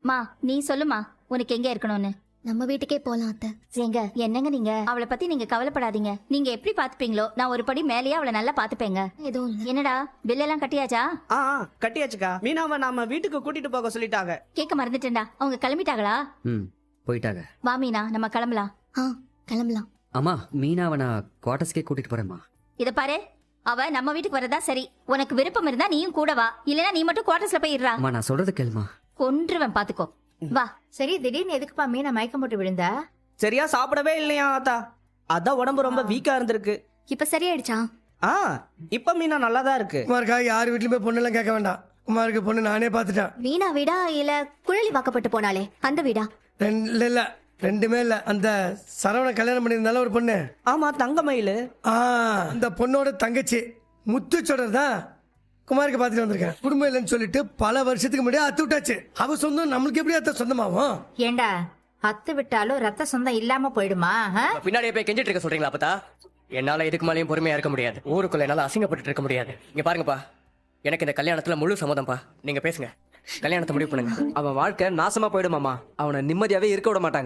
மா நீ சொல்லுமா உனக்கு எங்க இருக்கணும்னு. நம்ம வீட்டுக்கே போலாம் அத்தை. ஏங்க என்னங்க நீங்க அவளை பத்தி நீங்க கவலைப்படாதீங்க. நீங்க எப்படி பாத்துப்பீங்களோ நான் ஒரு படி மேலேயே அவளை நல்லா பாத்துப்பேங்க. எதுவும் இல்ல. என்னடா பில் எல்லாம் கட்டியாச்சா? கட்டியாச்சுக்கா. மீனாவை நாம வீட்டுக்கு கூட்டிட்டு போக சொல்லிட்டாங்க. கேட்க மறந்துட்டேன்டா. அவங்க கிளம்பிட்டாங்களா? போயிட்டாங்க. வா மீனா நம்ம கிளம்பலாம். கிளம்பலாம். அம்மா மீனாவை நான் குவார்டர்ஸ்க்கே கூட்டிட்டு போறேம்மா. இத பாரு, அவ நம்ம வீட்டுக்கு வரதா சரி. உனக்கு விருப்பம் இருந்தா நீயும் கூட வா, இல்லனா நீ மட்டும் குவார்டர்ஸ்ல போய் இருடா. அம்மா நான் சொல்றது கேளுமா. கொன்றுவன் பாத்துக்கோ. வா. சரி, திடீர்னு எதுக்குப்பா மீனா மயக்கம் போட்டு விழுந்தா? சரியா சாப்பிடவே இல்லையா ஆத்தா, அதான் உடம்பு ரொம்ப வீக்கா இருந்திருக்கு. இப்ப சரியாயிடுச்சா? இப்ப மீனா நல்லாதான் இருக்கு. குமாருக்கா யார் வீட்லயுமே பொண்ணு எல்லாம் கேட்க வேண்டாம். குமாருக்கு பொண்ணு நானே பாத்துட்டேன். வீணா வீடா இல்ல குழலி வாக்கப்பட்டு போனாலே அந்த வீடா? இல்ல ரெண்டுமே இல்ல. அந்த சரவண கல்யாணம் பண்ணியிருந்தாலும் ஒரு பொண்ணு. ஆமா, தங்கமயிலு. அந்த பொண்ணோட தங்கச்சி முத்து சொல்றது தான் குமாருக்கு பாத்துட்டு வந்திருக்கேன். குடும்பம் இல்லைன்னு சொல்லிட்டு பல வருஷத்துக்கு முன்னாடி அத்து விட்டாச்சு. அவ சொந்தம் நம்மளுக்கு எப்படி அத்த சொந்தமாவும்? ஏண்டா அத்து விட்டாலும் ரத்த சொந்தம் இல்லாம போயிடுமா? பின்னாடியே போய் கெஞ்சிட்டு இருக்க சொல்றீங்களா அப்பதா? என்னால இதுக்கு மேலேயும் பொறுமையா இருக்க முடியாது. ஊருக்குள்ள என்னால அசிங்கப்பட்டு இருக்க முடியாது. இங்க பாருங்கப்பா, எனக்கு இந்த கல்யாணத்துல முழு சம்மதம்ப்பா. நீங்க பேசுங்க, கல்யாணத்தை முடிவு பண்ணுங்க. அவன் வாழ்க்கை நாசமா போயிடுமாமா. அவனை நிம்மதியாவே இருக்க விட மாட்டாங்க.